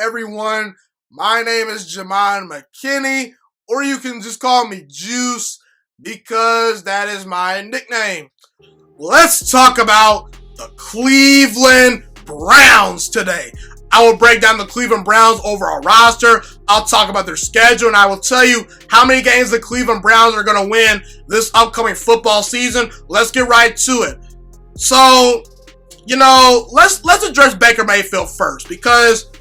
everyone? My name is Jamon McKinney, or you can just call me Juice because that is my nickname. Let's talk about the Cleveland Browns today. I will break down the Cleveland Browns overall roster. I'll talk about their schedule, and I will tell you how many games the Cleveland Browns are going to win this upcoming football season. Let's get right to it. So, let's address Baker Mayfield first, because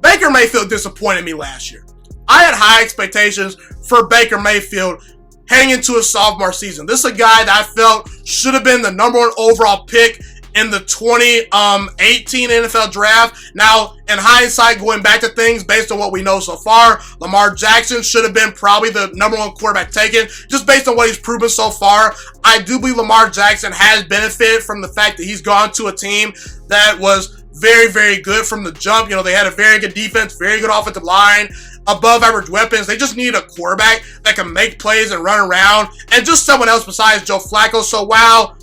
Baker Mayfield disappointed me last year. I had high expectations for Baker Mayfield heading into his sophomore season. This is a guy that I felt should have been the number one overall pick in the 2018 NFL draft. Now, in hindsight, going back to things based on what we know so far, Lamar Jackson should have been probably the number one quarterback taken, just based on what he's proven so far. I do believe Lamar Jackson has benefited from the fact that he's gone to a team that was very, very good from the jump. They had a very good defense, very good offensive line, above average weapons. They just needed a quarterback that can make plays and run around, and just someone else besides Joe Flacco. So while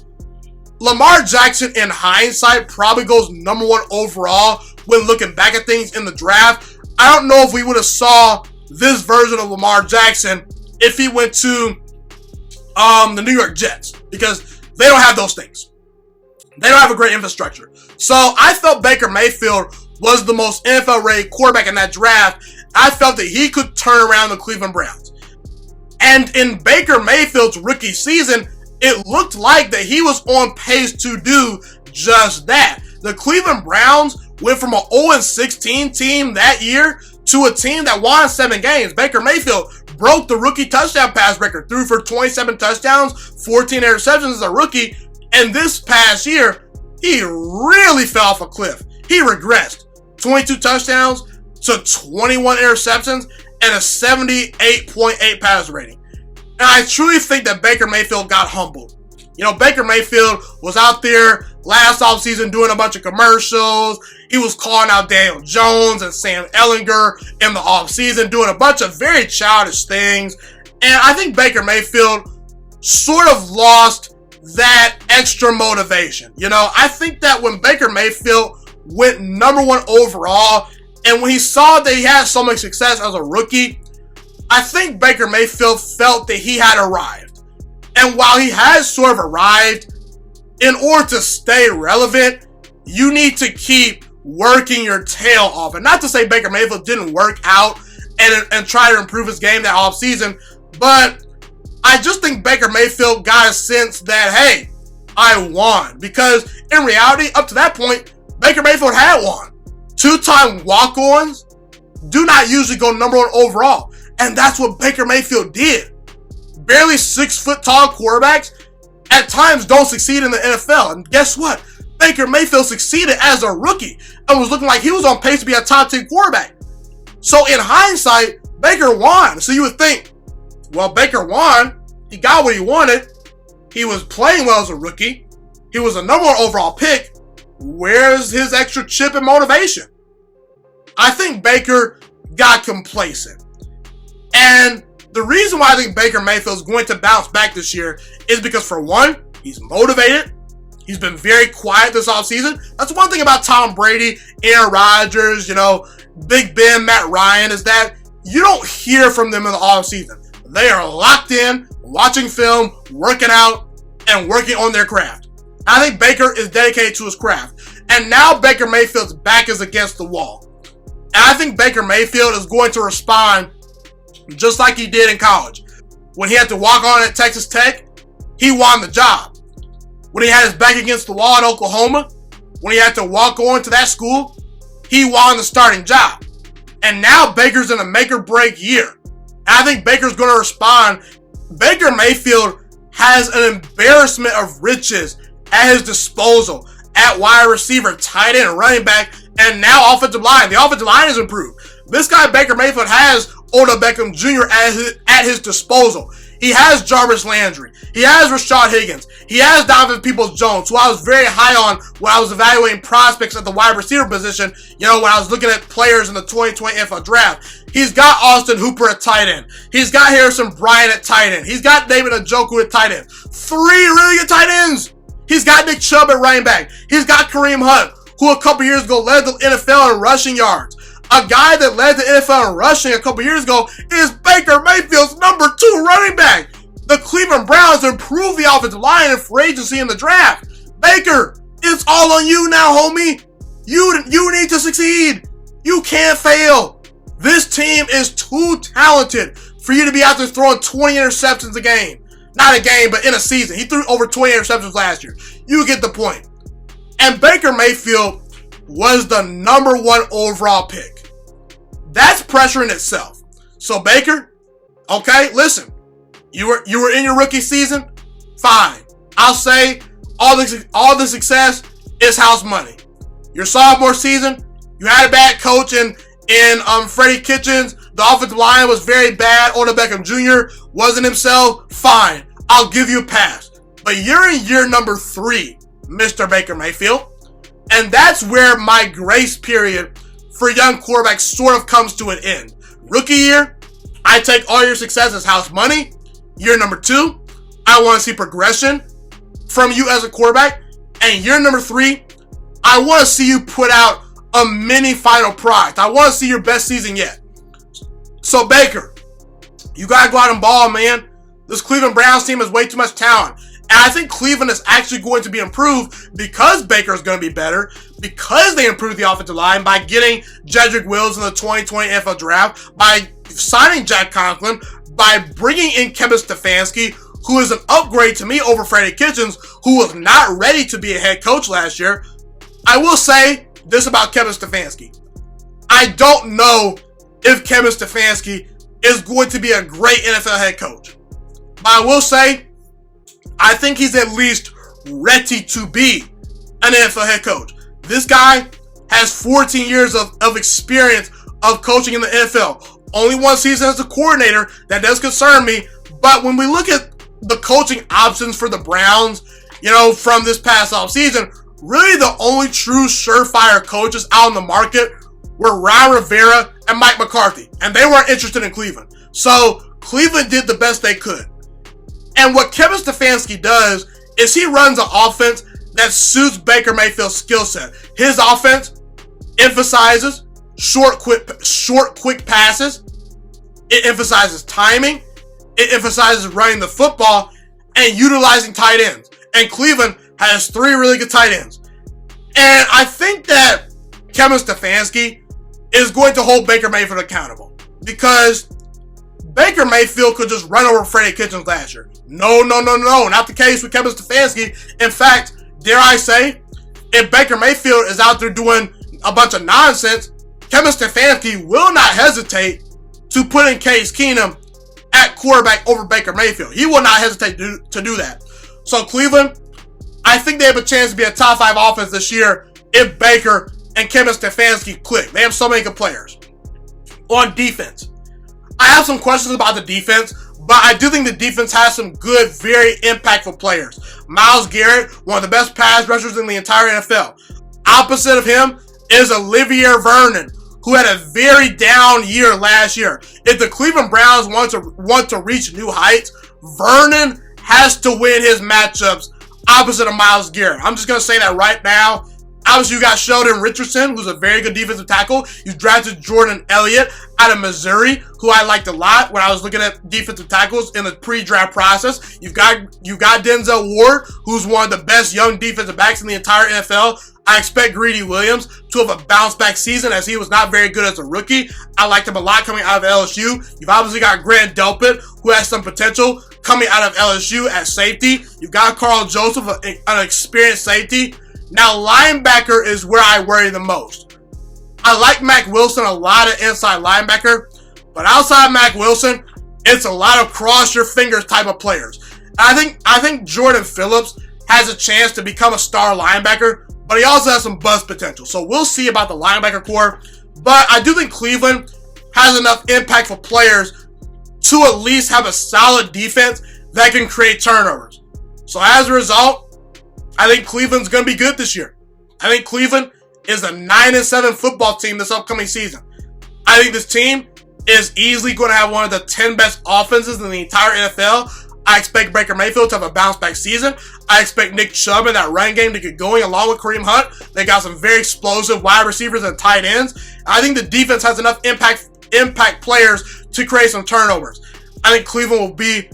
Lamar Jackson, in hindsight, probably goes number one overall when looking back at things in the draft, I don't know if we would have saw this version of Lamar Jackson if he went to the New York Jets, because they don't have those things. They don't have a great infrastructure. So I felt Baker Mayfield was the most NFL-ready quarterback in that draft. I felt that he could turn around the Cleveland Browns. And in Baker Mayfield's rookie season, it looked like that he was on pace to do just that. The Cleveland Browns went from an 0-16 team that year to a team that won 7 games. Baker Mayfield broke the rookie touchdown pass record, threw for 27 touchdowns, 14 interceptions as a rookie, and this past year, he really fell off a cliff. He regressed. 22 touchdowns to 21 interceptions and a 78.8 passer rating. And I truly think that Baker Mayfield got humbled. Baker Mayfield was out there last offseason doing a bunch of commercials. He was calling out Daniel Jones and Sam Ehlinger in the offseason, doing a bunch of very childish things. And I think Baker Mayfield sort of lost that extra motivation. I think that when Baker Mayfield went number one overall, and when he saw that he had so much success as a rookie, I think Baker Mayfield felt that he had arrived. And while he has sort of arrived, in order to stay relevant, you need to keep working your tail off. And not to say Baker Mayfield didn't work out and try to improve his game that offseason, but I just think Baker Mayfield got a sense that, hey, I won. Because in reality, up to that point, Baker Mayfield had won. 2-time walk-ons do not usually go number one overall. And that's what Baker Mayfield did. Barely 6-foot-tall quarterbacks at times don't succeed in the NFL. And guess what? Baker Mayfield succeeded as a rookie and was looking like he was on pace to be a top 10 quarterback. So in hindsight, Baker won. So you would think, well, Baker won. He got what he wanted. He was playing well as a rookie. He was a number one overall pick. Where's his extra chip and motivation? I think Baker got complacent. And the reason why I think Baker Mayfield is going to bounce back this year is because, for one, he's motivated. He's been very quiet this offseason. That's one thing about Tom Brady, Aaron Rodgers, Big Ben, Matt Ryan, is that you don't hear from them in the offseason. They are locked in, watching film, working out, and working on their craft. I think Baker is dedicated to his craft. And now Baker Mayfield's back is against the wall. And I think Baker Mayfield is going to respond just like he did in college. When he had to walk on at Texas Tech, he won the job. When he had his back against the wall at Oklahoma, when he had to walk on to that school, he won the starting job. And now Baker's in a make-or-break year. And I think Baker's going to respond. Baker Mayfield has an embarrassment of riches at his disposal at wide receiver, tight end, running back, and now offensive line. The offensive line has improved. This guy, Baker Mayfield, has Odell Beckham Jr. at his disposal. He has Jarvis Landry. He has Rashad Higgins. He has Donovan Peoples-Jones, who I was very high on when I was evaluating prospects at the wide receiver position, when I was looking at players in the 2020 NFL draft. He's got Austin Hooper at tight end. He's got Harrison Bryant at tight end. He's got David Njoku at tight end. 3 really good tight ends. He's got Nick Chubb at running back. He's got Kareem Hunt, who a couple years ago led the NFL in rushing yards. A guy that led the NFL in rushing a couple years ago is Baker Mayfield's number 2 running back. The Cleveland Browns improved the offensive line and free agency in the draft. Baker, it's all on you now, homie. You need to succeed. You can't fail. This team is too talented for you to be out there throwing 20 interceptions a game. Not a game, but in a season. He threw over 20 interceptions last year. You get the point. And Baker Mayfield was the number 1 overall pick. That's pressure in itself. So Baker, okay, listen. You were in your rookie season? Fine. I'll say all the success is house money. Your sophomore season, you had a bad coach in Freddie Kitchens. The offensive line was very bad. Odell Beckham Jr. wasn't himself. Fine. I'll give you a pass. But you're in year number 3, Mr. Baker Mayfield. And that's where my grace period for young quarterbacks sort of comes to an end. Rookie year, I take all your success as house money. Year number 2, I want to see progression from you as a quarterback. And year number 3, I want to see you put out a mini final product. I want to see your best season yet. So Baker, you got to go out and ball, man. This Cleveland Browns team has way too much talent. And I think Cleveland is actually going to be improved because Baker is going to be better, because they improved the offensive line by getting Jedrick Wills in the 2020 NFL Draft, by signing Jack Conklin, by bringing in Kevin Stefanski, who is an upgrade to me over Freddie Kitchens, who was not ready to be a head coach last year. I will say this about Kevin Stefanski. I don't know if Kevin Stefanski is going to be a great NFL head coach. But I will say, I think he's at least ready to be an NFL head coach. This guy has 14 years of experience of coaching in the NFL. Only 1 season as a coordinator. That does concern me. But when we look at the coaching options for the Browns, from this past offseason, really the only true surefire coaches out in the market were Ron Rivera and Mike McCarthy. And they weren't interested in Cleveland. So Cleveland did the best they could. And what Kevin Stefanski does is he runs an offense that suits Baker Mayfield's skill set. His offense emphasizes short, quick passes. It emphasizes timing. It emphasizes running the football and utilizing tight ends. And Cleveland has 3 really good tight ends. And I think that Kevin Stefanski is going to hold Baker Mayfield accountable, because Baker Mayfield could just run over Freddie Kitchens last year. No. Not the case with Kevin Stefanski. In fact, dare I say, if Baker Mayfield is out there doing a bunch of nonsense, Kevin Stefanski will not hesitate to put in Case Keenum at quarterback over Baker Mayfield. He will not hesitate to do that. So Cleveland, I think they have a chance to be a top 5 offense this year if Baker and Kevin Stefanski click. They have so many good players. On defense, I have some questions about the defense, but I do think the defense has some good, very impactful players. Myles Garrett, one of the best pass rushers in the entire NFL. Opposite of him is Olivier Vernon, who had a very down year last year. If the Cleveland Browns want to reach new heights, Vernon has to win his matchups opposite of Myles Garrett. I'm just going to say that right now. Obviously, you got Sheldon Richardson, who's a very good defensive tackle. You drafted Jordan Elliott out of Missouri, who I liked a lot when I was looking at defensive tackles in the pre-draft process. You've got Denzel Ward, who's one of the best young defensive backs in the entire NFL. I expect Greedy Williams to have a bounce-back season, as he was not very good as a rookie. I liked him a lot coming out of LSU. You've obviously got Grant Delpit, who has some potential coming out of LSU at safety. You've got Carl Joseph, an experienced safety. Now, linebacker is where I worry the most. I like Mack Wilson a lot at inside linebacker, but outside Mack Wilson, it's a lot of cross-your-fingers type of players. And I think Jordan Phillips has a chance to become a star linebacker, but he also has some buzz potential. So we'll see about the linebacker core. But I do think Cleveland has enough impactful players to at least have a solid defense that can create turnovers. So as a result, I think Cleveland's going to be good this year. I think Cleveland is a 9-7 football team this upcoming season. I think this team is easily going to have one of the 10 best offenses in the entire NFL. I expect Baker Mayfield to have a bounce-back season. I expect Nick Chubb in that run game to get going along with Kareem Hunt. They got some very explosive wide receivers and tight ends. I think the defense has enough impact players to create some turnovers. I think Cleveland will be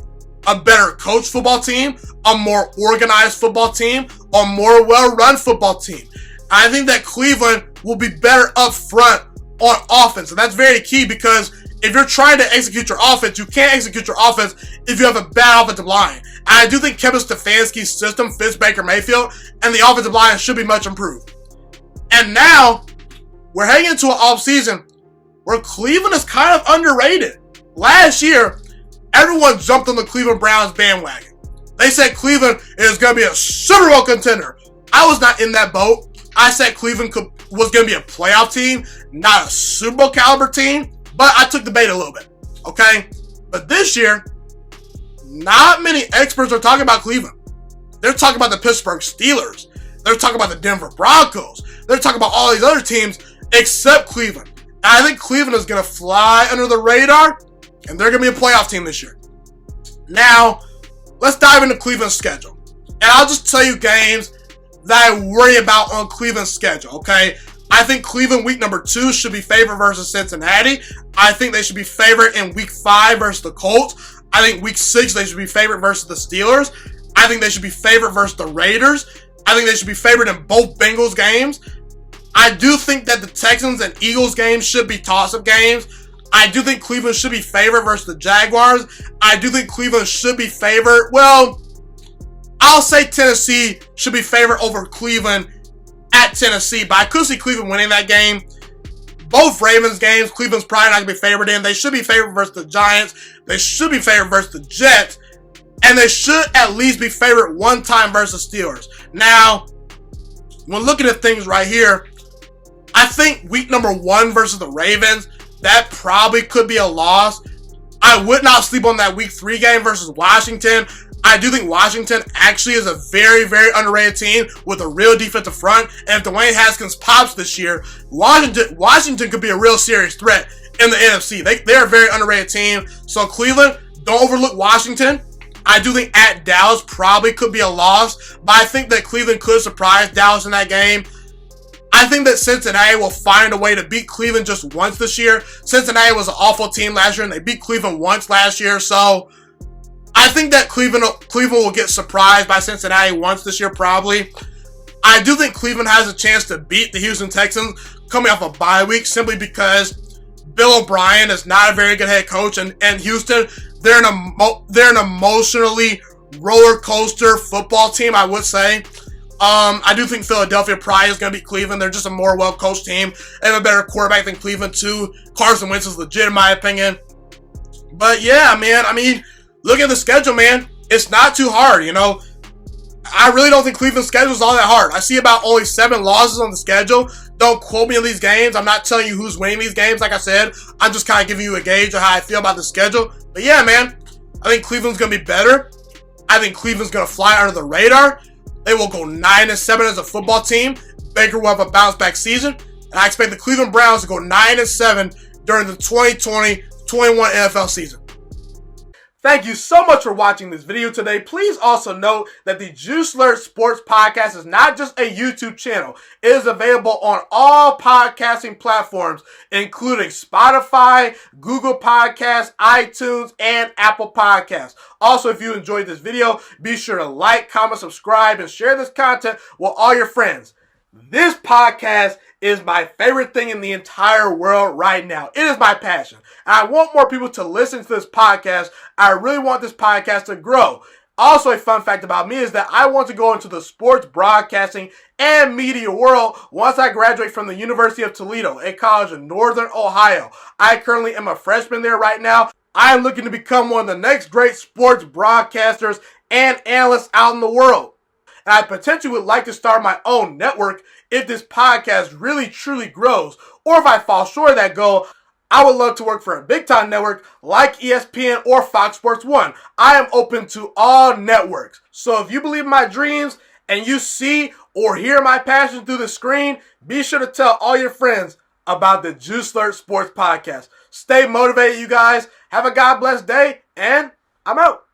a better coached football team, a more organized football team, a more well-run football team. I think that Cleveland will be better up front on offense, and that's very key because if you're trying to execute your offense, you can't execute your offense if you have a bad offensive line. And I do think Kevin Stefanski's system fits Baker Mayfield, and the offensive line should be much improved. And now, we're heading into an offseason where Cleveland is kind of underrated. Last year, everyone jumped on the Cleveland Browns bandwagon. They said Cleveland is going to be a Super Bowl contender. I was not in that boat. I said Cleveland was going to be a playoff team, not a Super Bowl caliber team. But I took the bait a little bit, okay? But this year, not many experts are talking about Cleveland. They're talking about the Pittsburgh Steelers. They're talking about the Denver Broncos. They're talking about all these other teams except Cleveland. And I think Cleveland is going to fly under the radar, and they're going to be a playoff team this year. Now, let's dive into Cleveland's schedule. And I'll just tell you games that I worry about on Cleveland's schedule, okay? I think Cleveland week number 2 should be favored versus Cincinnati. I think they should be favored in week 5 versus the Colts. I think week 6 they should be favored versus the Steelers. I think they should be favored versus the Raiders. I think they should be favored in both Bengals games. I do think that the Texans and Eagles games should be toss-up games. I do think Cleveland should be favored versus the Jaguars. I do think Cleveland should be favored. Well, I'll say Tennessee should be favored over Cleveland at Tennessee, but I could see Cleveland winning that game. Both Ravens games, Cleveland's probably not going to be favored in. They should be favored versus the Giants. They should be favored versus the Jets. And they should at least be favored one time versus Steelers. Now, when looking at things right here, I think week number 1 versus the Ravens, that probably could be a loss. I would not sleep on that week 3 game versus Washington. I do think Washington actually is a very, very underrated team with a real defensive front. And if Dwayne Haskins pops this year, Washington could be a real serious threat in the NFC. They're a very underrated team. So Cleveland, don't overlook Washington. I do think at Dallas probably could be a loss, but I think that Cleveland could surprise Dallas in that game. I think that Cincinnati will find a way to beat Cleveland just once this year. Cincinnati was an awful team last year, and they beat Cleveland once last year. So I think that Cleveland will get surprised by Cincinnati once this year, probably. I do think Cleveland has a chance to beat the Houston Texans coming off a bye week simply because Bill O'Brien is not a very good head coach, and Houston, they're an emotionally roller coaster football team, I would say. I do think Philadelphia probably is going to beat Cleveland. They're just a more well-coached team. They have a better quarterback than Cleveland, too. Carson Wentz is legit, in my opinion. But yeah, man, I mean, look at the schedule, man. It's not too hard, you know. I really don't think Cleveland's schedule is all that hard. I see about only 7 losses on the schedule. Don't quote me on these games. I'm not telling you who's winning these games, like I said. I'm just kind of giving you a gauge of how I feel about the schedule. But yeah, man, I think Cleveland's going to be better. I think Cleveland's going to fly under the radar. They will go 9-7 as a football team. Baker will have a bounce-back season. And I expect the Cleveland Browns to go 9-7 during the 2020-21 NFL season. Thank you so much for watching this video today. Please also note that the Juice Alert Sports Podcast is not just a YouTube channel. It is available on all podcasting platforms, including Spotify, Google Podcasts, iTunes, and Apple Podcasts. Also, if you enjoyed this video, be sure to like, comment, subscribe, and share this content with all your friends. This podcast is my favorite thing in the entire world right now. It is my passion. And I want more people to listen to this podcast. I really want this podcast to grow. Also, a fun fact about me is that I want to go into the sports broadcasting and media world once I graduate from the University of Toledo, a college in Northern Ohio. I currently am a freshman there right now. I am looking to become one of the next great sports broadcasters and analysts out in the world. And I potentially would like to start my own network if this podcast really truly grows. Or if I fall short of that goal, I would love to work for a big-time network like ESPN or Fox Sports 1. I am open to all networks. So if you believe in my dreams and you see or hear my passion through the screen, be sure to tell all your friends about the Juice Alert Sports Podcast. Stay motivated, you guys. Have a God bless day, and I'm out.